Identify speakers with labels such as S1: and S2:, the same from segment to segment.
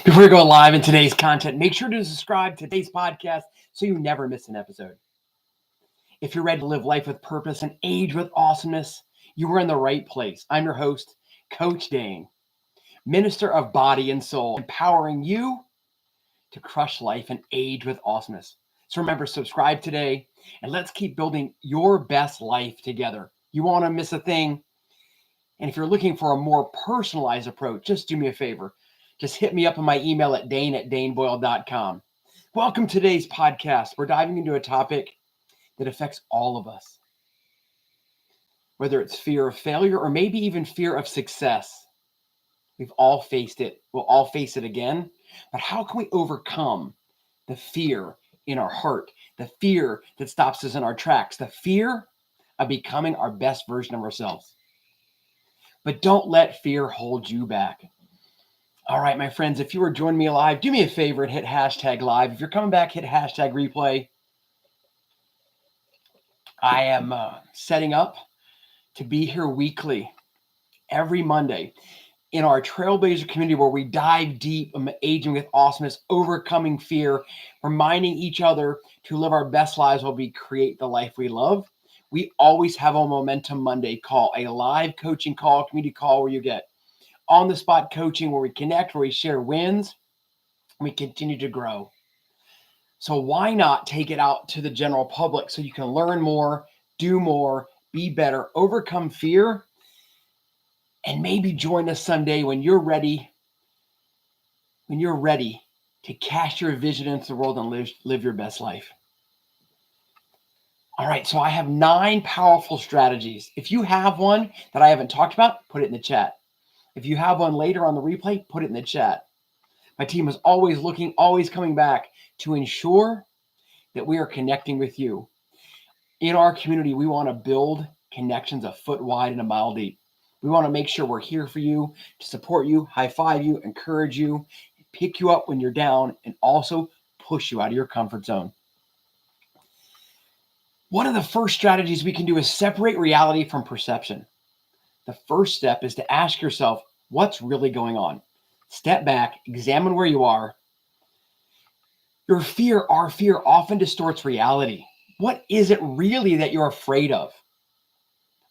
S1: Before we go live in today's content, make sure to subscribe to today's podcast so you never miss an episode. If you're ready to live life with purpose and age with awesomeness, you are in the right place. I'm your host, Coach Dane, minister of body and soul, empowering you to crush life and age with awesomeness. So remember, subscribe today, and let's keep building your best life together. You won't miss a thing. And if you're looking for a more personalized approach, just do me a favor. Just hit me up on my email at dane@daneboyle.com. Welcome to today's podcast. We're diving into a topic that affects all of us. Whether it's fear of failure or maybe even fear of success. We've all faced it. We'll all face it again. But how can we overcome the fear in our heart, the fear that stops us in our tracks, the fear of becoming our best version of ourselves? But don't let fear hold you back. All right, my friends, if you are joining me live, do me a favor and hit hashtag live. If you're coming back, hit hashtag replay. I am setting up to be here weekly, every Monday, in our Trailblazer community where we dive deep in aging with awesomeness, overcoming fear, reminding each other to live our best lives while we create the life we love. We always have a Momentum Monday call, a live coaching call, community call where you get on-the-spot coaching, where we connect, where we share wins, and we continue to grow. So why not take it out to the general public so you can learn more, do more, be better, overcome fear, and maybe join us someday when you're ready to cast your vision into the world and live your best life. All right, so I have 9 powerful strategies. If you have one that I haven't talked about, put it in the chat. If you have one later on the replay, put it in the chat. My team is always looking, always coming back to ensure that we are connecting with you. In our community, we want to build connections a foot wide and a mile deep. We want to make sure we're here for you, to support you, high five you, encourage you, pick you up when you're down, and also push you out of your comfort zone. One of the first strategies we can do is separate reality from perception. The first step is to ask yourself, what's really going on? Step back, examine where you are. Our fear often distorts reality. What is it really that you're afraid of?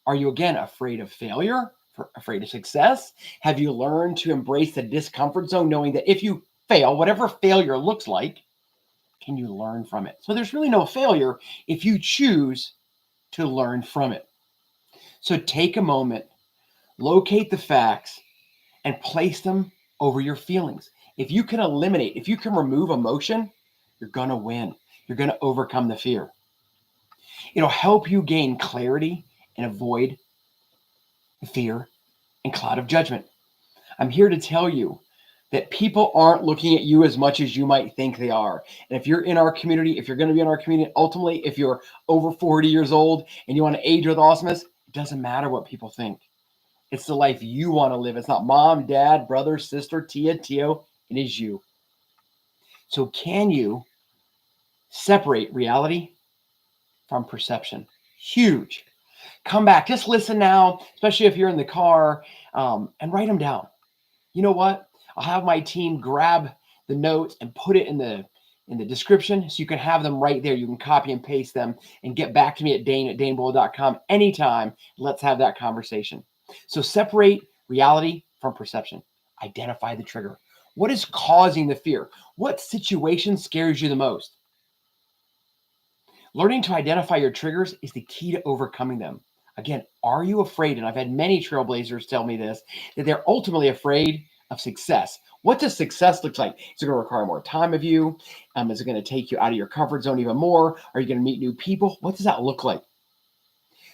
S1: Are you, again, afraid of failure? Afraid of success? Have you learned to embrace the discomfort zone, knowing that if you fail, whatever failure looks like, can you learn from it? So there's really no failure if you choose to learn from it. So take a moment, locate the facts, and place them over your feelings. If you can remove emotion, you're going to win. You're going to overcome the fear. It'll help you gain clarity and avoid the fear and cloud of judgment. I'm here to tell you that people aren't looking at you as much as you might think they are. And if you're in our community, if you're going to be in our community, ultimately, if you're over 40 years old and you want to age with awesomeness, it doesn't matter what people think. It's the life you want to live. It's not mom, dad, brother, sister, tia, tio. It is you. So can you separate reality from perception? Huge. Come back. Just listen now, especially if you're in the car, and write them down. You know what? I'll have my team grab the notes and put it in the description so you can have them right there. You can copy and paste them and get back to me at dane@daneboyle.com anytime. Let's have that conversation. So separate reality from perception. Identify the trigger. What is causing the fear? What situation scares you the most? Learning to identify your triggers is the key to overcoming them. Again, are you afraid? And I've had many trailblazers tell me this, that they're ultimately afraid of success. What does success look like? Is it going to require more time of you? Is it going to take you out of your comfort zone even more? Are you going to meet new people? What does that look like?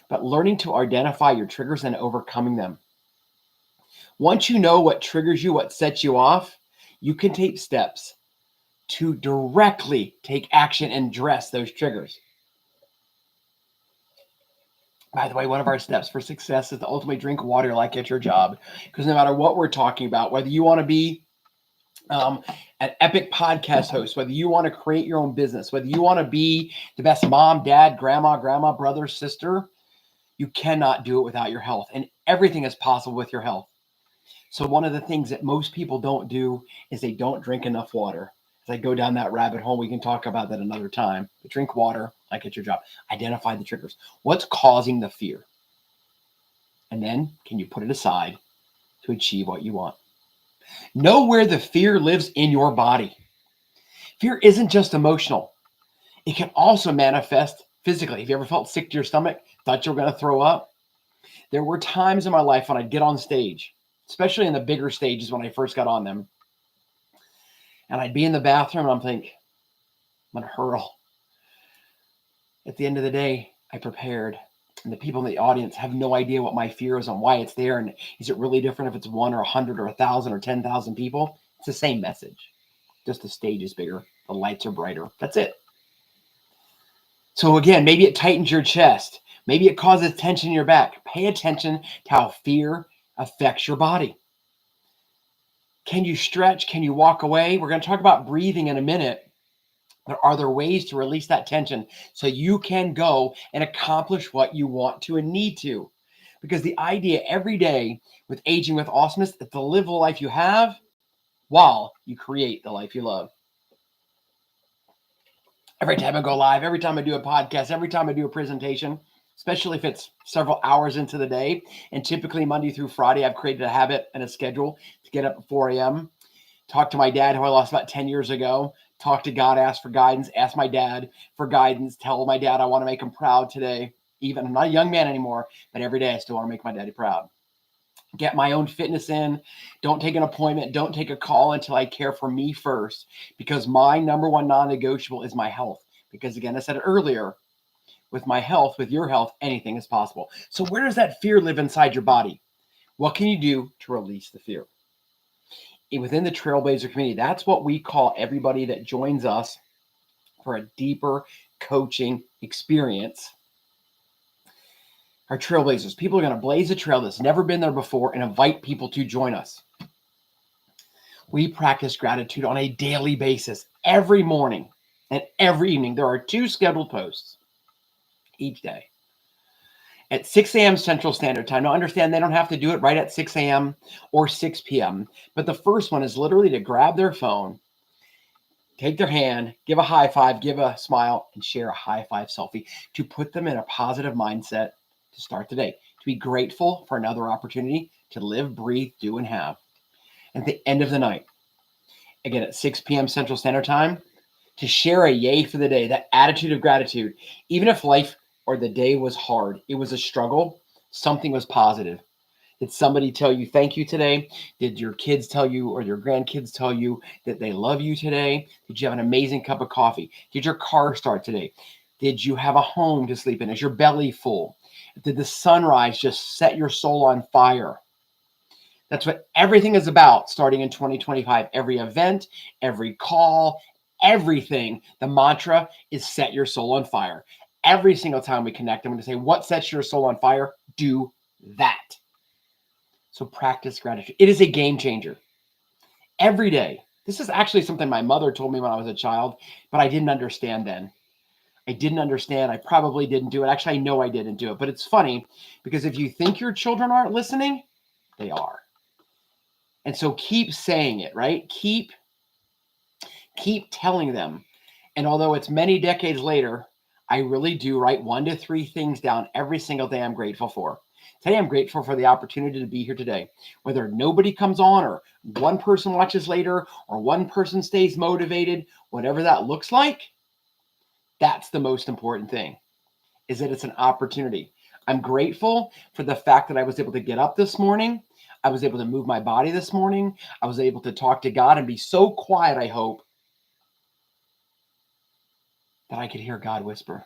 S1: But learning to identify your triggers and overcoming them. Once you know what triggers you, what sets you off, you can take steps to directly take action and address those triggers. By the way, one of our steps for success is to ultimately drink water like at your job. Because no matter what we're talking about, whether you want to be an epic podcast host, whether you want to create your own business, whether you want to be the best mom, dad, grandma, brother, sister, you cannot do it without your health. And everything is possible with your health. So one of the things that most people don't do is they don't drink enough water. As I go down that rabbit hole, we can talk about that another time. But drink water, like at your job. Identify the triggers. What's causing the fear? And then can you put it aside to achieve what you want? Know where the fear lives in your body. Fear isn't just emotional. It can also manifest physically. Have you ever felt sick to your stomach? Thought you were going to throw up? There were times in my life when I'd get on stage, especially in the bigger stages when I first got on them, and I'd be in the bathroom and I'm thinking, I'm going to hurl. At the end of the day, I prepared. And the people in the audience have no idea what my fear is and why it's there. And is it really different if it's 1 or 100 or 1,000 or 10,000 people? It's the same message. Just the stage is bigger. The lights are brighter. That's it. So again, maybe it tightens your chest. Maybe it causes tension in your back. Pay attention to how fear affects your body. Can you stretch? Can you walk away? We're going to talk about breathing in a minute. But are there ways to release that tension so you can go and accomplish what you want to and need to? Because the idea every day with Aging with Awesomeness is to live the life you have while you create the life you love. Every time I go live, every time I do a podcast, every time I do a presentation, especially if it's several hours into the day, and typically Monday through Friday, I've created a habit and a schedule to get up at 4 a.m., talk to my dad, who I lost about 10 years ago, talk to God, ask for guidance, ask my dad for guidance, tell my dad I want to make him proud today. Even I'm not a young man anymore, but every day I still want to make my daddy proud. Get my own fitness in. Don't take an appointment. Don't take a call until I care for me first, because my number one non-negotiable is my health. Because again, I said it earlier, with my health, with your health, anything is possible. So where does that fear live inside your body? What can you do to release the fear? Within the Trailblazer community, that's what we call everybody that joins us for a deeper coaching experience. Our Trailblazers, people are going to blaze a trail that's never been there before and invite people to join us. We practice gratitude on a daily basis, every morning and every evening. There are 2 scheduled posts each day at 6 a.m. Central Standard Time. Now, understand they don't have to do it right at 6 a.m. or 6 p.m. But the first one is literally to grab their phone, take their hand, give a high five, give a smile, and share a high five selfie to put them in a positive mindset to start the day, to be grateful for another opportunity to live, breathe, do, and have. At the end of the night, again at 6 p.m. Central Standard Time, to share a yay for the day, that attitude of gratitude. Even if life or the day was hard, it was a struggle, something was positive. Did somebody tell you thank you today? Did your kids tell you or your grandkids tell you that they love you today? Did you have an amazing cup of coffee? Did your car start today? Did you have a home to sleep in? Is your belly full? Did the sunrise just set your soul on fire? That's what everything is about starting in 2025. Every event, every call, everything. The mantra is set your soul on fire. Every single time we connect, I'm going to say, what sets your soul on fire? Do that. So practice gratitude. It is a game changer. Every day. This is actually something my mother told me when I was a child, but I didn't understand then. I didn't understand. I probably didn't do it. Actually, I know I didn't do it. But it's funny because if you think your children aren't listening, they are. And so keep saying it, right? Keep telling them. And although it's many decades later, I really do write 1 to 3 things down every single day I'm grateful for. Today, I'm grateful for the opportunity to be here today. Whether nobody comes on or one person watches later or one person stays motivated, whatever that looks like, that's the most important thing, is that it's an opportunity. I'm grateful for the fact that I was able to get up this morning. I was able to move my body this morning. I was able to talk to God and be so quiet, I hope, that I could hear God whisper.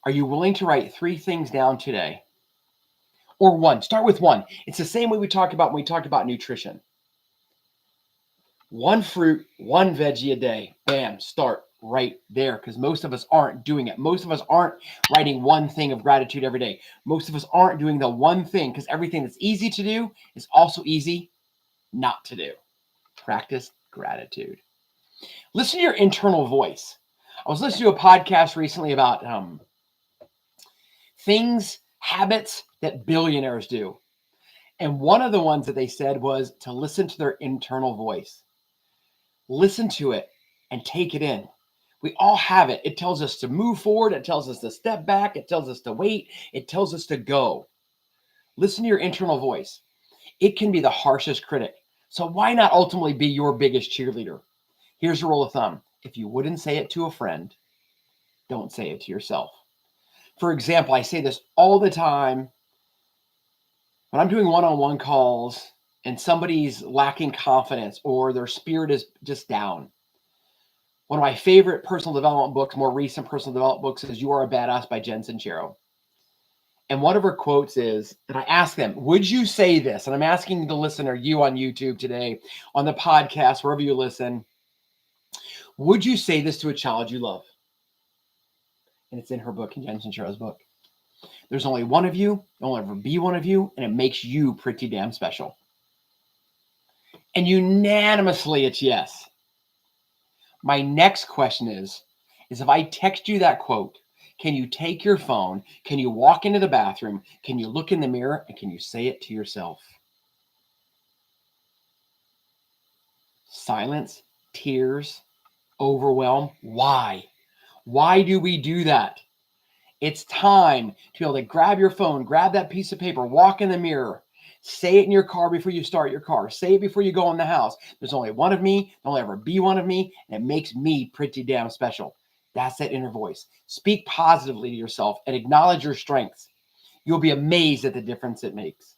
S1: Are you willing to write 3 things down today? Or 1. Start with 1. It's the same way we talked about when we talked about nutrition. 1 fruit, 1 veggie a day. Bam, start right there, because most of us aren't doing it. Most of us aren't writing 1 thing of gratitude every day. Most of us aren't doing the 1 thing, because everything that's easy to do is also easy not to do. Practice gratitude. Listen to your internal voice. I was listening to a podcast recently about habits that billionaires do. And one of the ones that they said was to listen to their internal voice. Listen to it and take it in. We all have it. It tells us to move forward. It tells us to step back. It tells us to wait. It tells us to go. Listen to your internal voice. It can be the harshest critic. So why not ultimately be your biggest cheerleader? Here's a rule of thumb. If you wouldn't say it to a friend, don't say it to yourself. For example, I say this all the time when I'm doing one-on-one calls and somebody's lacking confidence or their spirit is just down. One of my favorite personal development books, more recent personal development books, is You Are a Badass by Jen Sincero. And one of her quotes is, and I ask them, would you say this? And I'm asking the listener, you on YouTube today, on the podcast, wherever you listen, would you say this to a child you love? And it's in her book, in Jen Sincero's book. There's only one of you, there'll ever be one of you, and it makes you pretty damn special. And unanimously, it's yes. My next question is if I text you that quote, can you take your phone? Can you walk into the bathroom? Can you look in the mirror? And can you say it to yourself? Silence, tears, overwhelm. Why? Why do we do that? It's time to be able to grab your phone, grab that piece of paper, walk in the mirror, say it in your car before you start your car, say it before you go in the house. There's only one of me, there'll ever be one of me, and it makes me pretty damn special. That's that inner voice. Speak positively to yourself and acknowledge your strengths. You'll be amazed at the difference it makes.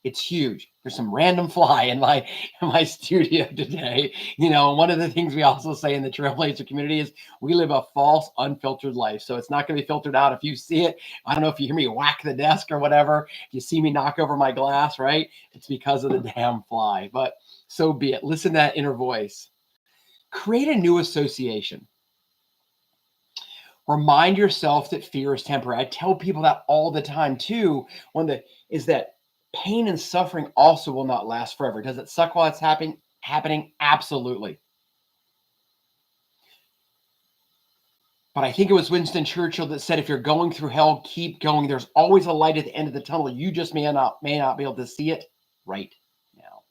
S1: It's huge. There's some random fly in my studio today. You know, one of the things we also say in the Trailblazer community is we live a false, unfiltered life. So it's not going to be filtered out. If you see it, I don't know if you hear me whack the desk or whatever, if you see me knock over my glass, right? It's because of the damn fly. But so be it. Listen to that inner voice. Create a new association. Remind yourself that fear is temporary. I tell people that all the time too. Is that pain and suffering also will not last forever. Does it suck while it's happening? Absolutely. But I think it was Winston Churchill that said, if you're going through hell, keep going. There's always a light at the end of the tunnel. You just may not be able to see it right now.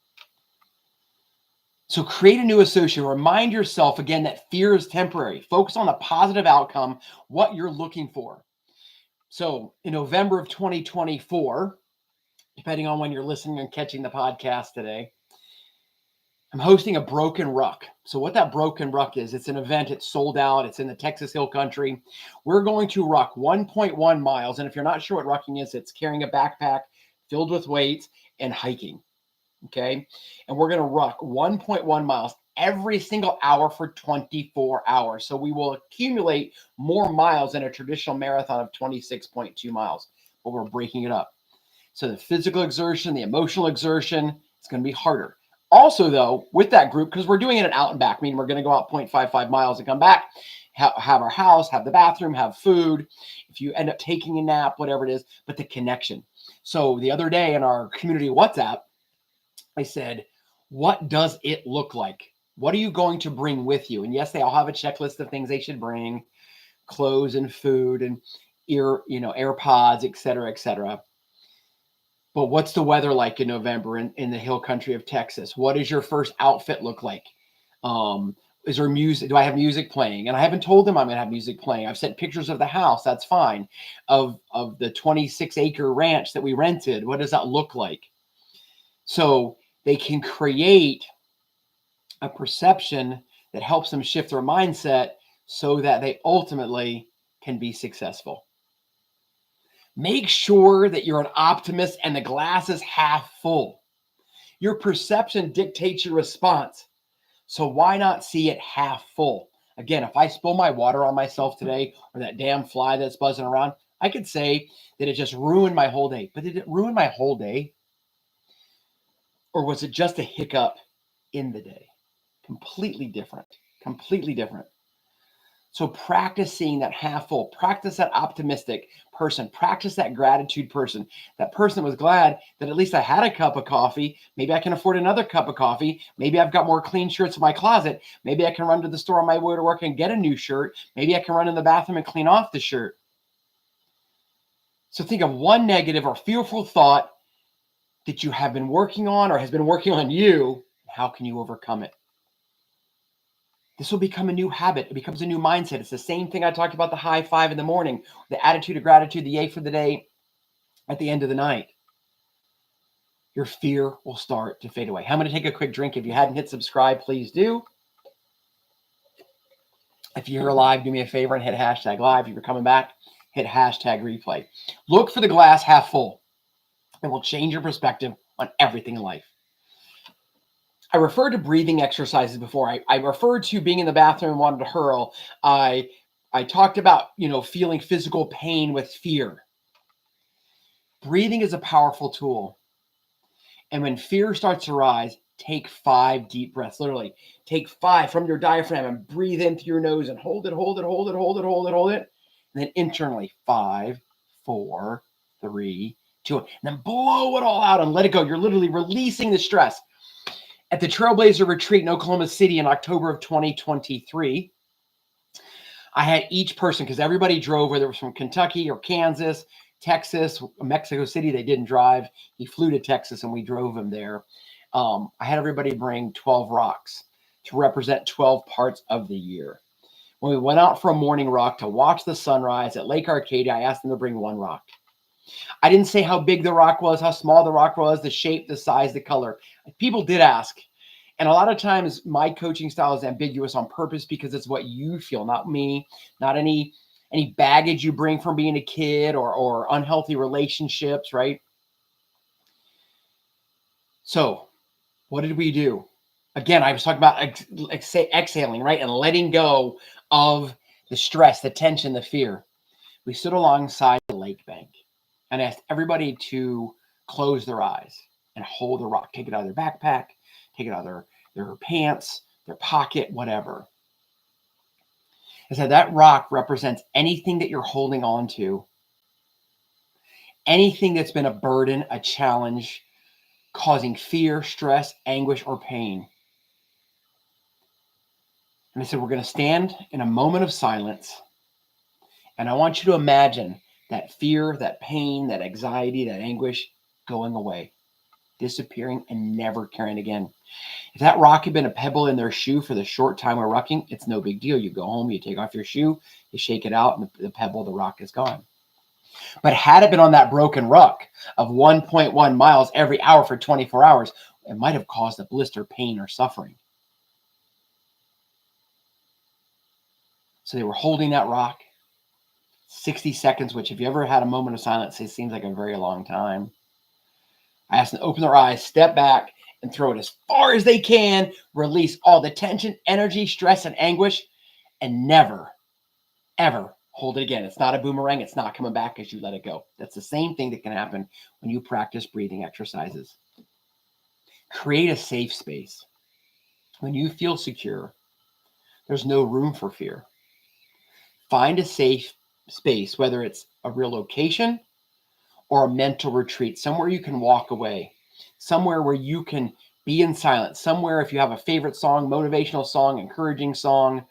S1: So create a new association. Remind yourself again that fear is temporary. Focus on the positive outcome, what you're looking for. So in November of 2024, depending on when you're listening and catching the podcast today, I'm hosting a Broken Ruck. So what that Broken Ruck is, it's an event. It's sold out. It's in the Texas Hill Country. We're going to ruck 1.1 miles. And if you're not sure what rucking is, it's carrying a backpack filled with weights and hiking. Okay. And we're going to ruck 1.1 miles every single hour for 24 hours. So we will accumulate more miles than a traditional marathon of 26.2 miles, but we're breaking it up. So the physical exertion, the emotional exertion, it's going to be harder. Also, though, with that group, because we're doing it an out and back, meaning we're going to go out 0.55 miles and come back, have our house, have the bathroom, have food. If you end up taking a nap, whatever it is, but the connection. So the other day in our community WhatsApp, I said, what does it look like? What are you going to bring with you? And yes, they all have a checklist of things they should bring, clothes and food and AirPods, et cetera, et cetera. But what's the weather like in November in the hill country of Texas? What does your first outfit look like? Is there music? Do I have music playing? And I haven't told them I'm going to have music playing. I've sent pictures of the house. That's fine. Of the 26-acre ranch that we rented. What does that look like? So they can create a perception that helps them shift their mindset so that they ultimately can be successful. Make sure that you're an optimist and the glass is half full. Your perception dictates your response. So why not see it half full? Again, if I spill my water on myself today or that damn fly that's buzzing around, I could say that it just ruined my whole day. But did it ruin my whole day? Or was it just a hiccup in the day? Completely different. Completely different. So practice seeing that half full, practice that optimistic person, practice that gratitude person. That person was glad that at least I had a cup of coffee. Maybe I can afford another cup of coffee. Maybe I've got more clean shirts in my closet. Maybe I can run to the store on my way to work and get a new shirt. Maybe I can run in the bathroom and clean off the shirt. So think of one negative or fearful thought that you have been working on or has been working on you? How can you overcome it? This will become a new habit. It becomes a new mindset. It's the same thing I talked about, the high five in the morning, the attitude of gratitude, the yay for the day at the end of the night. Your fear will start to fade away. I'm going to take a quick drink. If you hadn't hit subscribe, please do. If you're live, do me a favor and hit hashtag live. If you're coming back, hit hashtag replay. Look for the glass half full. It will change your perspective on everything in life. I referred to breathing exercises before. I referred to being in the bathroom and wanted to hurl. I talked about, feeling physical pain with fear. Breathing is a powerful tool. And when fear starts to rise, take 5 deep breaths. Literally, take 5 from your diaphragm and breathe in through your nose and hold it. And then internally, 5, 4, 3, 2, and then blow it all out and let it go. You're literally releasing the stress. At the Trailblazer Retreat in Oklahoma City in October of 2023, I had each person, because everybody drove, whether it was from Kentucky or Kansas, Texas, Mexico City. They didn't drive. He flew to Texas and we drove him there. I had everybody bring 12 rocks to represent 12 parts of the year. When we went out for a morning rock to watch the sunrise at Lake Arcadia, I asked them to bring 1 rock. I didn't say how big the rock was, how small the rock was, the shape, the size, the color. People did ask. And a lot of times my coaching style is ambiguous on purpose because it's what you feel, not me, not any baggage you bring from being a kid or unhealthy relationships, right? So what did we do? Again, I was talking about exhaling, right? And letting go of the stress, the tension, the fear. We stood alongside the lake bank and asked everybody to close their eyes and hold a rock. Take it out of their backpack, take it out of their pants, their pocket, whatever. I said that rock represents anything that you're holding on to, anything that's been a burden, a challenge, causing fear, stress, anguish, or pain. And I said, we're going to stand in a moment of silence. And I want you to imagine that fear, that pain, that anxiety, that anguish going away, disappearing and never carrying again. If that rock had been a pebble in their shoe for the short time we're rocking, it's no big deal. You go home, you take off your shoe, you shake it out, and the pebble, the rock is gone. But had it been on that broken rock of 1.1 miles every hour for 24 hours, it might have caused a blister, pain, or suffering. So they were holding that rock 60 seconds, which if you ever had a moment of silence, it seems like a very long time. I asked them to open their eyes, step back, and throw it as far as they can, release all the tension, energy, stress, and anguish, and never, ever hold it again. It's not a boomerang. It's not coming back as you let it go. That's the same thing that can happen when you practice breathing exercises. Create a safe space. When you feel secure, there's no room for fear. Find a safe space, whether it's a real location or a mental retreat, somewhere you can walk away, somewhere where you can be in silence, somewhere if you have a favorite song, motivational song, encouraging song,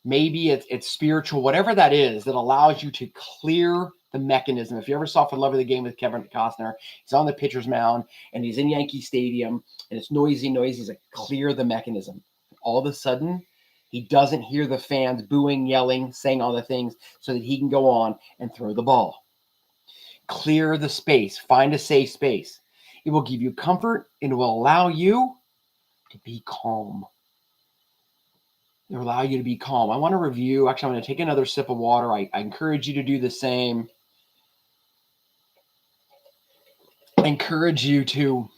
S1: maybe it's spiritual, whatever that is that allows you to clear the mechanism. If you ever saw For the Love of the Game with Kevin Costner, he's on the pitcher's mound and he's in Yankee Stadium and it's noisy. He's like, clear the mechanism. All of a sudden, he doesn't hear the fans booing, yelling, saying all the things so that he can go on and throw the ball. Clear the space. Find a safe space. It will give you comfort and it will allow you to be calm. It will allow you to be calm. I want to review. Actually, I'm going to take another sip of water. I encourage you to do the same. I encourage you to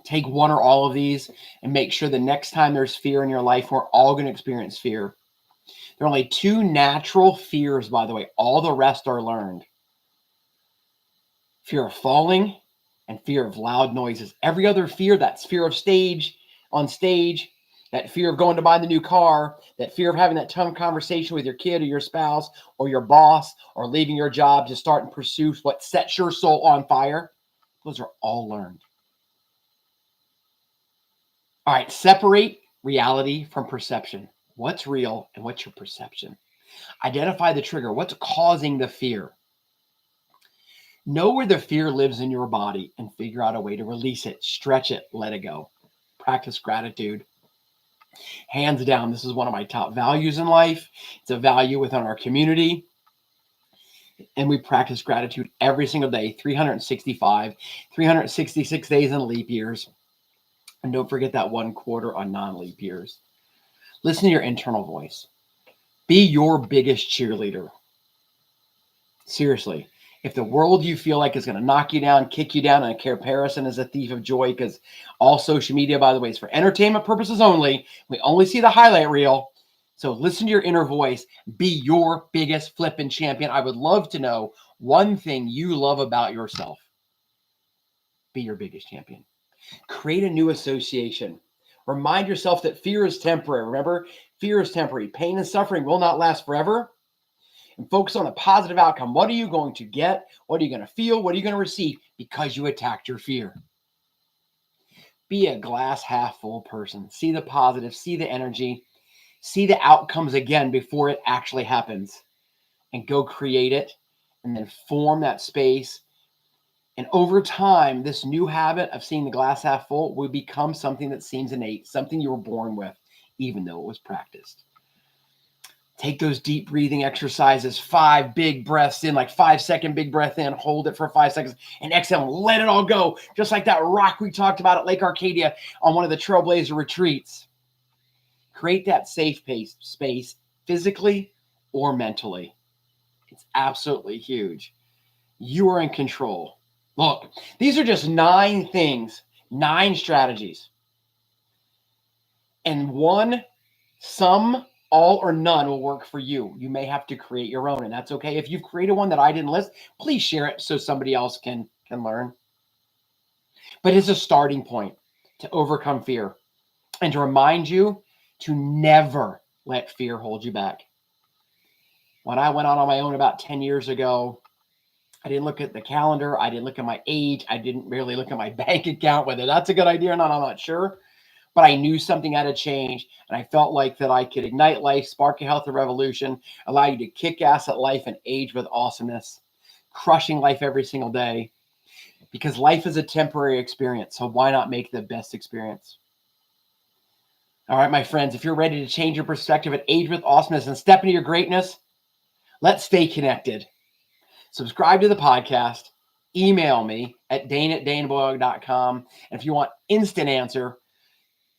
S1: take one or all of these and make sure the next time there's fear in your life, we're all going to experience fear. There are only 2 natural fears, by the way. All the rest are learned. Fear of falling and fear of loud noises. Every other fear, that's fear of on stage, that fear of going to buy the new car, that fear of having that tough conversation with your kid or your spouse or your boss or leaving your job to start and pursue what sets your soul on fire. Those are all learned. All right, separate reality from perception. What's real and what's your perception? Identify the trigger. What's causing the fear? Know where the fear lives in your body and figure out a way to release it, stretch it, let it go. Practice gratitude. Hands down, this is one of my top values in life. It's a value within our community. And we practice gratitude every single day, 365, 366 days in leap years. And don't forget that 1/4 on non-leap years. Listen to your internal voice. Be your biggest cheerleader. Seriously. If the world you feel like is going to knock you down, kick you down, and comparison is a thief of joy, because all social media, by the way, is for entertainment purposes only. We only see the highlight reel. So listen to your inner voice. Be your biggest flipping champion. I would love to know one thing you love about yourself. Be your biggest champion. Create a new association. Remind yourself that fear is temporary. Remember, fear is temporary. Pain and suffering will not last forever. And focus on the positive outcome. What are you going to get? What are you going to feel? What are you going to receive because you attacked your fear? Be a glass half full person. See the positive, see the energy, see the outcomes again before it actually happens, and go create it and then form that space. And over time, this new habit of seeing the glass half full will become something that seems innate, something you were born with, even though it was practiced. Take those deep breathing exercises, 5 big breaths in, like 5-second big breath in, hold it for 5 seconds, and exhale, and let it all go. Just like that rock we talked about at Lake Arcadia on one of the Trailblazer retreats. Create that safe space, physically or mentally. It's absolutely huge. You are in control. Look, these are just 9 things, 9 strategies. And some, all, or none will work for you. You may have to create your own, and that's okay. If you've created one that I didn't list, please share it so somebody else can learn. But it's a starting point to overcome fear and to remind you to never let fear hold you back. When I went out on my own about 10 years ago, I didn't look at the calendar. I didn't look at my age. I didn't really look at my bank account. Whether that's a good idea or not, I'm not sure. But I knew something had to change, and I felt like that I could ignite life, spark a healthy revolution, allow you to kick ass at life and age with awesomeness, crushing life every single day, because life is a temporary experience. So why not make the best experience? All right, my friends, if you're ready to change your perspective and age with awesomeness and step into your greatness, let's stay connected. Subscribe to the podcast. Email me at dane@daneboyle.com. And if you want instant answer,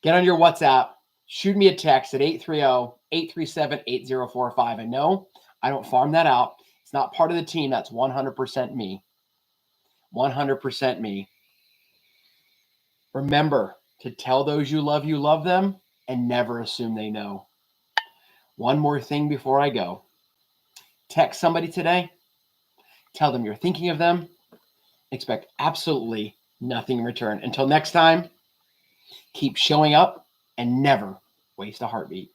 S1: get on your WhatsApp, shoot me a text at 830-837-8045. And no, I don't farm that out. It's not part of the team. That's 100% me. 100% me. Remember to tell those you love them, and never assume they know. One more thing before I go. Text somebody today. Tell them you're thinking of them. Expect absolutely nothing in return. Until next time, keep showing up and never waste a heartbeat.